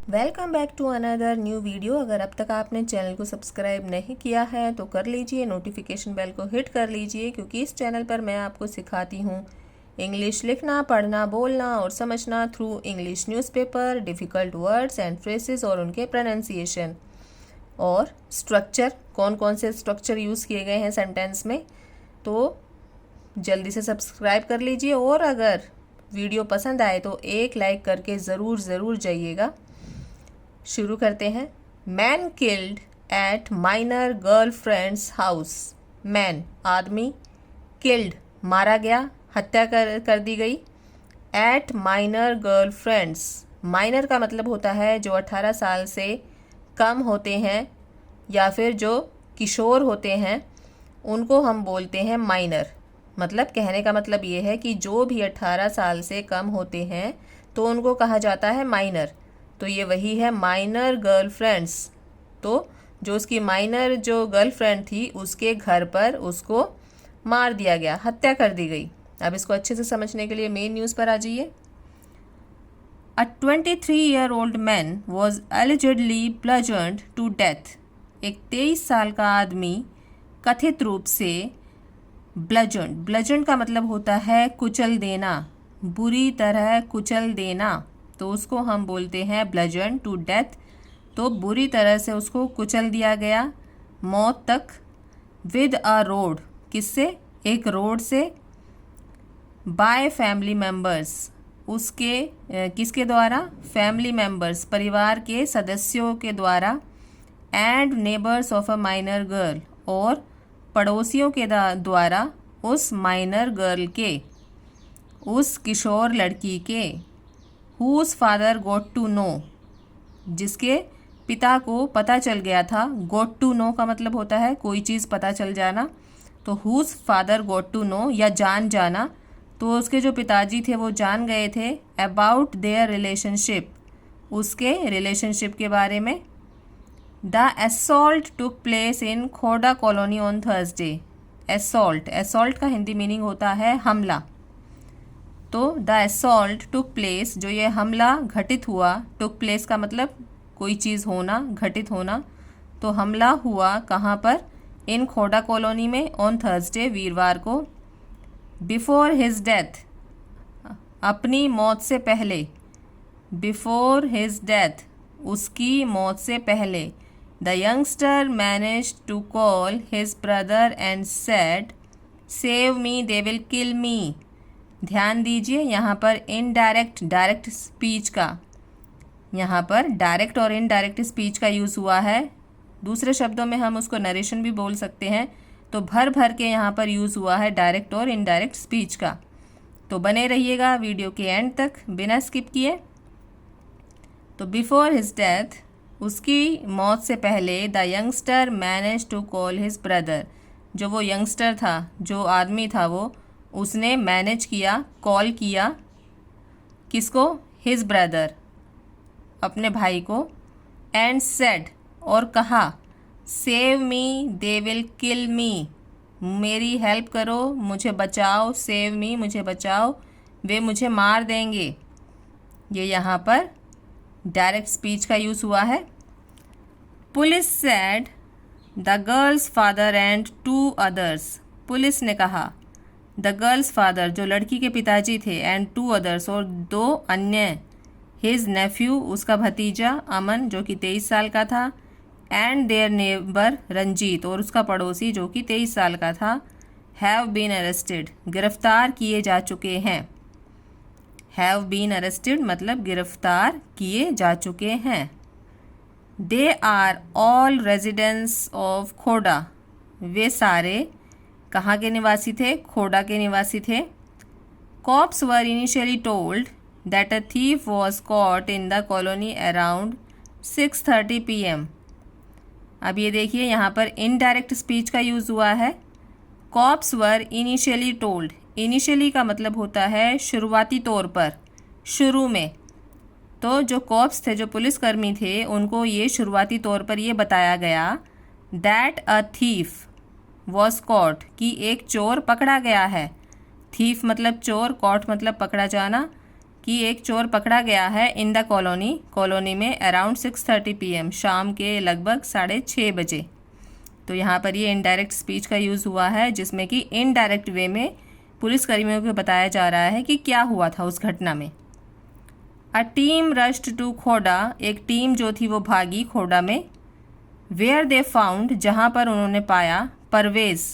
Welcome back to another new video. अगर अब तक आपने चैनल को सब्सक्राइब नहीं किया है तो कर लीजिए, नोटिफिकेशन बेल को हिट कर लीजिए, क्योंकि इस चैनल पर मैं आपको सिखाती हूँ इंग्लिश लिखना, पढ़ना, बोलना और समझना through English newspaper, difficult words and phrases और उनके प्रोनाउंसिएशन और स्ट्रक्चर, कौन कौन से स्ट्रक्चर यूज़ किए गए हैं सेंटेंस में। तो जल्दी से सब्सक्राइब कर लीजिए और अगर वीडियो पसंद आए तो एक लाइक करके ज़रूर जाइएगा। शुरू करते हैं। Man killed at minor girlfriend's house. Man आदमी, किल्ड मारा गया, हत्या कर दी गई। एट माइनर गर्लफ्रेंड्स, माइनर का मतलब होता है जो 18 साल से कम होते हैं या फिर जो किशोर होते हैं, उनको हम बोलते हैं माइनर। मतलब कहने का मतलब ये है कि जो भी 18 साल से कम होते हैं तो उनको कहा जाता है माइनर। तो ये वही है माइनर गर्लफ्रेंड्स। तो जो उसकी माइनर जो गर्लफ्रेंड थी उसके घर पर उसको मार दिया गया, हत्या कर दी गई। अब इसको अच्छे से समझने के लिए मेन न्यूज़ पर आ जाइए। A 23-year-old man was allegedly bludgeoned to death. एक 23 साल का आदमी कथित रूप से ब्लजन का मतलब होता है कुचल देना, बुरी तरह कुचल देना, तो उसको हम बोलते हैं ब्लजन टू डेथ। तो बुरी तरह से उसको कुचल दिया गया, मौत तक। विद अ रोड, किससे? एक रोड से। बाय फैमिली मेंबर्स, उसके किसके द्वारा? फैमिली मेंबर्स, परिवार के सदस्यों के द्वारा। And neighbours of a minor girl, और पड़ोसियों के द्वारा उस माइनर गर्ल के, उस किशोर लड़की के। Whose father got to know, जिसके पिता को पता चल गया था। गोट टू नो का मतलब होता है कोई चीज़ पता चल जाना। तो whose father got to know या जान जाना, तो उसके जो पिताजी थे वो जान गए थे अबाउट देयर रिलेशनशिप, उसके रिलेशनशिप के बारे में। The assault took place in Khoda colony on Thursday. Assault का हिंदी मीनिंग होता है हमला। तो द असॉल्ट टुक प्लेस, जो ये हमला घटित हुआ, टुक प्लेस का मतलब कोई चीज़ होना, घटित होना। तो हमला हुआ कहाँ पर? इन खोडा कॉलोनी में, ऑन थर्सडे, वीरवार को। बिफोर हिज डेथ, अपनी मौत से पहले। बिफोर हिज डेथ, उसकी मौत से पहले। The youngster managed to call his brother and said, save me, they will kill me. ध्यान दीजिए यहाँ पर इनडायरेक्ट, डायरेक्ट स्पीच का, यहाँ पर डायरेक्ट और इनडायरेक्ट स्पीच का यूज़ हुआ है। दूसरे शब्दों में हम उसको नरेशन भी बोल सकते हैं। तो भर भर के यहाँ पर यूज़ हुआ है डायरेक्ट और इनडायरेक्ट स्पीच का। तो बने रहिएगा वीडियो के एंड तक बिना स्किप किए। तो बिफोर हिज डेथ, उसकी मौत से पहले, the youngster manage to call his brother, जो वो यंगस्टर था, जो आदमी था, वो उसने मैनेज किया, कॉल किया, किसको? हिज ब्रदर, अपने भाई को। एंड सेड, और कहा, save me, they will kill मी, मेरी हेल्प करो, मुझे बचाओ। सेव मी, मुझे बचाओ, वे मुझे मार देंगे। ये यहाँ पर डायरेक्ट स्पीच का यूज़ हुआ है। Police said the girls father and 2 others, police ने कहा, द गर्ल्स फादर, जो लड़की के पिताजी थे, एंड 2 अदर्स, और 2 अन्य। हिज नेफ्यू, उसका भतीजा अमन, जो कि 23 साल का था। एंड देयर नेबर रंजीत, और उसका पड़ोसी जो कि 23 साल का था। हैव बीन अरेस्टेड, गिरफ्तार किए जा चुके हैं। हैव बीन अरेस्टेड मतलब गिरफ्तार किए जा चुके हैं। They are all residents of Khoda, वे सारे कहाँ के निवासी थे? खोडा के निवासी थे। Cops were initially told that a thief was caught in the colony around 6:30 PM। अब ये देखिए यहाँ पर इनडायरेक्ट स्पीच का यूज़ हुआ है। Cops were initially told, initially का मतलब होता है शुरुआती तौर पर, शुरू में। तो जो कॉप्स थे, जो पुलिसकर्मी थे, उनको ये शुरुआती तौर पर ये बताया गया that a thief was cot, कि एक चोर पकड़ा गया है। थीफ मतलब चोर, कॉट मतलब पकड़ा जाना। कि एक चोर पकड़ा गया है इन द कॉलोनी में अराउंड 6:30 PM, शाम के लगभग 6:30 बजे। तो यहाँ पर ये इनडायरेक्ट स्पीच का यूज़ हुआ है, जिसमें कि इनडायरेक्ट वे में पुलिसकर्मियों को बताया जा रहा है कि क्या हुआ था उस घटना में। अ टीम रश्ड टू खोड़ा, एक टीम जो थी वो भागी खोड़ा में। वेयर दे फाउंड, जहाँ पर उन्होंने पाया परवेज़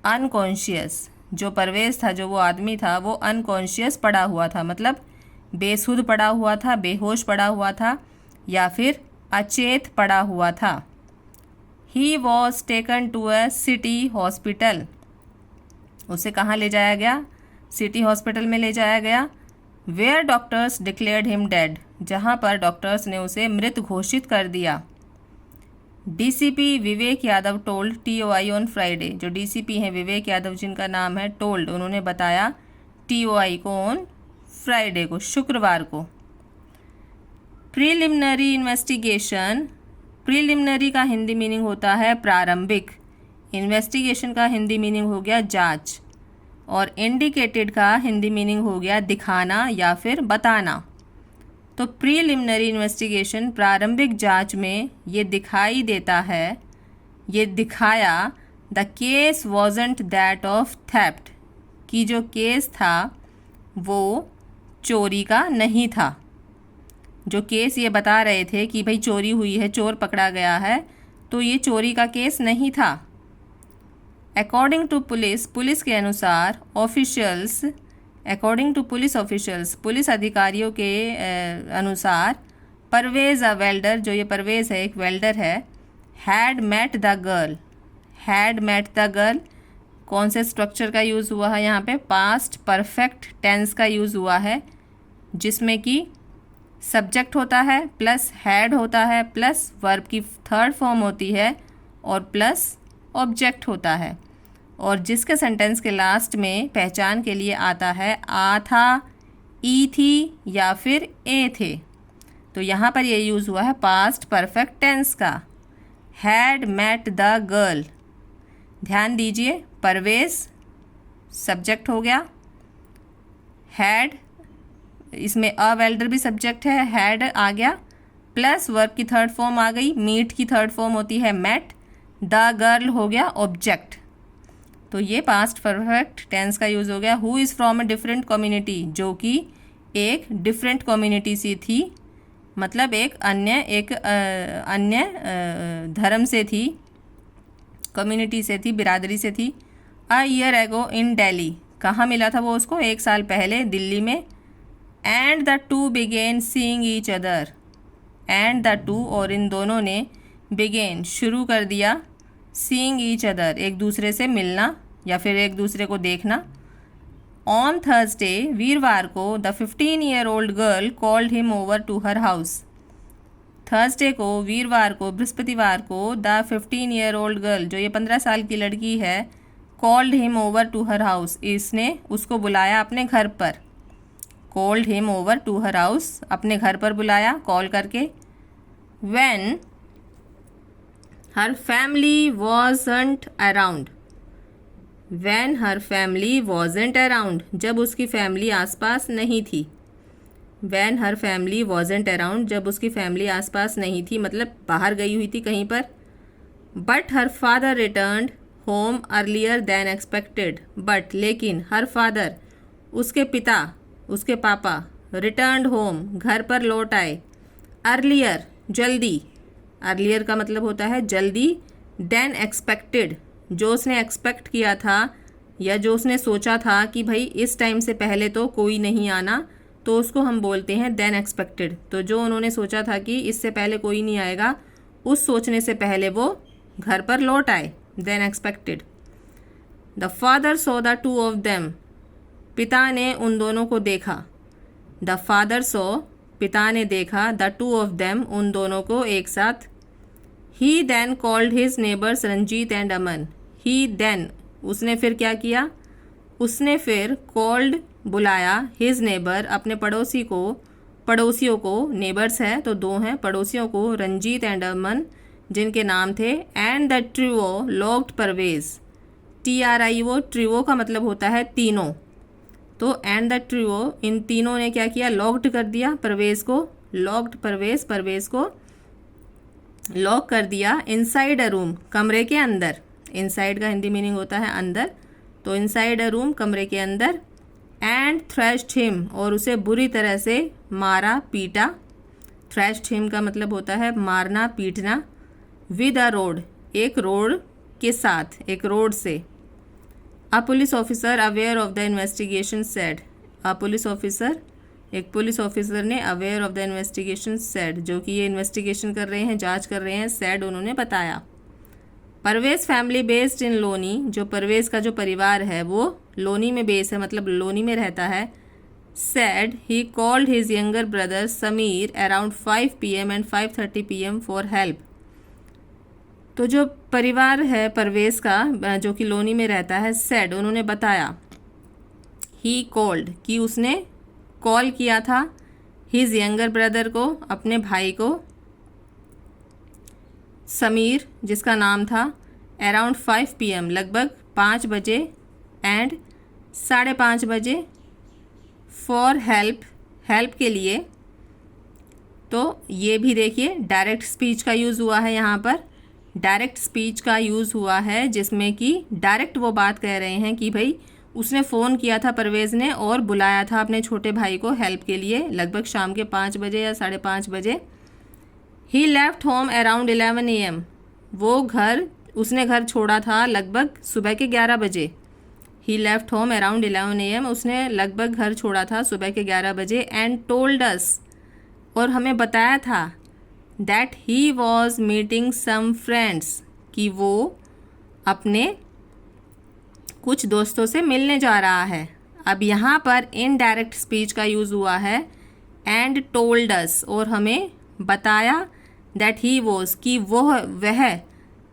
अनकॉन्शियस, जो परवेज़ था, जो वो आदमी था, वो अनकॉन्शियस पड़ा हुआ था, मतलब बेसुध पड़ा हुआ था, बेहोश पड़ा हुआ था, या फिर अचेत पड़ा हुआ था। He was taken to a city hospital, उसे कहाँ ले जाया गया? सिटी हॉस्पिटल में ले जाया गया। Where doctors declared him dead, जहाँ पर डॉक्टर्स ने उसे मृत घोषित कर दिया। DCP Vivek Yadav told TOI on Friday, जो डीसीपी हैं विवेक यादव जिनका नाम है, टोल्ड उन्होंने बताया TOI को ऑन फ्राइडे को, शुक्रवार को। प्रीलिमिनरी इन्वेस्टिगेशन, प्रीलिमिनरी का हिंदी मीनिंग होता है प्रारंभिक, इन्वेस्टिगेशन का हिंदी मीनिंग हो गया जांच, और इंडिकेटेड का हिंदी मीनिंग हो गया दिखाना या फिर बताना। तो प्रीलिमिनरी इन्वेस्टिगेशन, प्रारंभिक जांच में ये दिखाई देता है, ये दिखाया the case wasn't that of theft, कि जो केस था वो चोरी का नहीं था। जो केस ये बता रहे थे कि भाई चोरी हुई है, चोर पकड़ा गया है, तो ये चोरी का केस नहीं था। अकॉर्डिंग टू पुलिस, पुलिस के अनुसार, officials, according to police officials, police अधिकारियों के अनुसार, परवेज़ अ वेल्डर, जो ये परवेज़ है एक वेल्डर है, had met the girl, had met the girl, कौन से स्ट्रक्चर का यूज़ हुआ है यहाँ पे? पास्ट परफेक्ट टेंस का यूज़ हुआ है, जिसमें कि सब्जेक्ट होता है प्लस हैड होता है प्लस वर्ब की थर्ड फॉर्म होती है और प्लस ऑब्जेक्ट होता है, और जिसके सेंटेंस के लास्ट में पहचान के लिए आता है आ था, ई थी या फिर ए थे। तो यहाँ पर ये यूज़ हुआ है पास्ट परफेक्ट टेंस का, हैड मेट द गर्ल। ध्यान दीजिए, परवेज़ सब्जेक्ट हो गया, हैड, इसमें अ वेल्डर भी सब्जेक्ट है, हैड आ गया, प्लस वर्ब की थर्ड फॉर्म आ गई, मीट की थर्ड फॉर्म होती है मेट, द गर्ल हो गया ऑब्जेक्ट। तो ये पास्ट परफेक्ट टेंस का यूज़ हो गया। Who is from a different community, जो कि एक डिफरेंट कम्युनिटी से थी, मतलब एक अन्य धर्म से थी, कम्युनिटी से थी, बिरादरी से थी। अ ईयर एगो इन दिल्ली, कहाँ मिला था वो उसको? 1 साल पहले दिल्ली में। And the two began seeing each other, and the two, और इन दोनों ने, बिगेन शुरू कर दिया, सीइंग ईच अदर एक दूसरे से मिलना या फिर एक दूसरे को देखना। ऑन थर्सडे, वीरवार को, the 15-year-old girl called him over to her house. Thursday को, वीरवार को, बृहस्पतिवार को, द 15-year-old गर्ल, जो ये 15 साल की लड़की है, called him over to her house, इसने उसको बुलाया अपने घर पर। Called him over to her house, अपने घर पर बुलाया कॉल करके। When her family wasn't around, when her family wasn't around, जब उसकी फैमिली आसपास नहीं थी। When her family wasn't around, जब उसकी फैमिली आसपास नहीं थी, मतलब बाहर गई हुई थी कहीं पर। But her father returned home earlier than expected, but लेकिन, हर फादर उसके पिता, उसके पापा, रिटर्न्ड होम घर पर लौट आए, अर्लियर जल्दी, अर्लियर का मतलब होता है जल्दी, देन एक्सपेक्टेड, जो उसने एक्सपेक्ट किया था या जो उसने सोचा था कि भाई इस टाइम से पहले तो कोई नहीं आना, तो उसको हम बोलते हैं देन एक्सपेक्टेड। तो जो उन्होंने सोचा था कि इससे पहले कोई नहीं आएगा, उस सोचने से पहले वो घर पर लौट आए, then expected. The father saw the two of them, पिता ने उन दोनों को देखा। द फादर सॉ, पिता ने देखा, द टू ऑफ देम, उन दोनों को एक साथ। He then called his neighbours Ranjit and Aman, he then, उसने फिर क्या किया? उसने फिर कॉल्ड, बुलाया, हिज नेबर, अपने पड़ोसी को, पड़ोसियों को, नेबर्स है तो 2 हैं, पड़ोसियों को, रंजीत एंड अमन, जिनके नाम थे, and the trio locked Parvez, TRIO, trio का मतलब होता है तीनों, तो एंड द ट्रियो, इन तीनों ने क्या किया, लॉक्ड कर दिया परवेज़ को, लॉक्ड परवेज़ को लॉक कर दिया इनसाइड अ रूम, कमरे के अंदर। इनसाइड का हिंदी मीनिंग होता है अंदर, तो इनसाइड अ रूम, कमरे के अंदर। एंड थ्रैश्ड हिम, और उसे बुरी तरह से मारा पीटा। थ्रैश्ड हिम का मतलब होता है मारना पीटना। विद अ रोड, एक रोड के साथ, एक रोड से। अ police officer aware of the investigation said, a police officer, एक पुलिस ऑफिसर ने aware of the investigation said, जो कि ये इन्वेस्टिगेशन कर रहे हैं, जांच कर रहे हैं, सेड उन्होंने बताया। Parvez family based in Loni, जो परवेज़ का जो परिवार है वो लोनी में बेस है, मतलब लोनी में रहता है। Said he called his younger brother Sameer around 5 PM and 5:30 PM for help. तो जो परिवार है परवेज़ का जो कि लोनी में रहता है, सेड उन्होंने बताया, ही कॉल्ड कि उसने कॉल किया था, हिज यंगर ब्रदर को, अपने भाई को, समीर जिसका नाम था, अराउंड 5 PM लगभग 5 बजे, एंड 5:30 बजे, फॉर हेल्प, हेल्प के लिए। तो ये भी देखिए डायरेक्ट स्पीच का यूज़ हुआ है, यहाँ पर डायरेक्ट स्पीच का यूज़ हुआ है, जिसमें कि डायरेक्ट वो बात कह रहे हैं कि भाई उसने फ़ोन किया था परवेज़ ने और बुलाया था अपने छोटे भाई को हेल्प के लिए, लगभग शाम के 5 बजे या 5:30 बजे। ही लेफ्ट होम अराउंड 11 AM, उसने घर छोड़ा था लगभग सुबह के 11 बजे। ही लेफ्ट होम अराउंड 11 AM, उसने लगभग घर छोड़ा था सुबह के 11 बजे। एंड टोल्ड अस, और हमें बताया था, that he was meeting some friends, कि वो अपने कुछ दोस्तों से मिलने जा रहा है। अब यहाँ पर इनडायरेक्ट स्पीच का यूज़ हुआ है, एंड टोल्ड अस, और हमें बताया, दैट ही वॉज, कि वह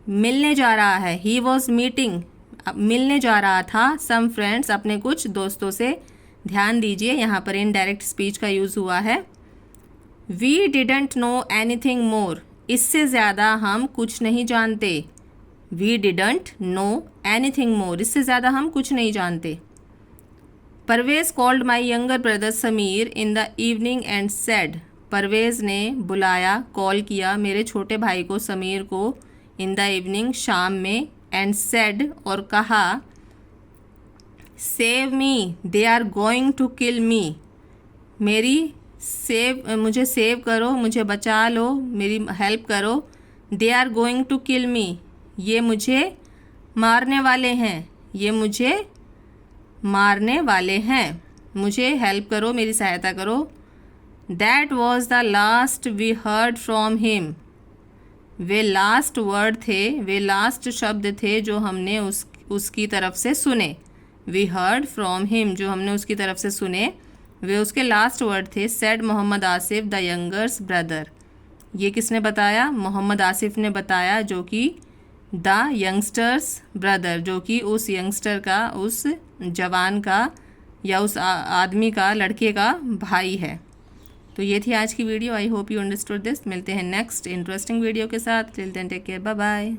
मिलने जा रहा है, ही वॉज मीटिंग, मिलने जा रहा था, सम फ्रेंड्स, अपने कुछ दोस्तों से। ध्यान दीजिए यहाँ पर इनडायरेक्ट स्पीच का यूज़ हुआ है। We didn't know anything more, इससे ज़्यादा हम कुछ नहीं जानते। We didn't know anything more, इससे ज़्यादा हम कुछ नहीं जानते। Parvez called my younger brother Sameer in the evening and said, Parvez ने बुलाया, कॉल किया मेरे छोटे भाई को समीर को, इन द इवनिंग, शाम में, एंड सेड, और कहा, save me, they are going to kill me, मुझे सेव करो, मुझे बचा लो, मेरी हेल्प करो। They are going to kill me, ये मुझे मारने वाले हैं, ये मुझे मारने वाले हैं, मुझे हेल्प करो, मेरी सहायता करो। That was the last we heard from him, वे लास्ट वर्ड थे, वे लास्ट शब्द थे जो हमने उसकी तरफ से सुने। वी हर्ड फ्रॉम हिम, जो हमने उसकी तरफ से सुने, वे उसके लास्ट वर्ड थे। Said Mohammad Asif the younger's brother, ये किसने बताया, मोहम्मद आसिफ ने बताया, जो कि द यंगस्टर्स ब्रदर, जो कि उस यंगस्टर का, उस जवान का, या उस आदमी का, लड़के का भाई है। तो ये थी आज की video. I hope you understood this. मिलते हैं नेक्स्ट इंटरेस्टिंग वीडियो के साथ। Till then take care, bye bye.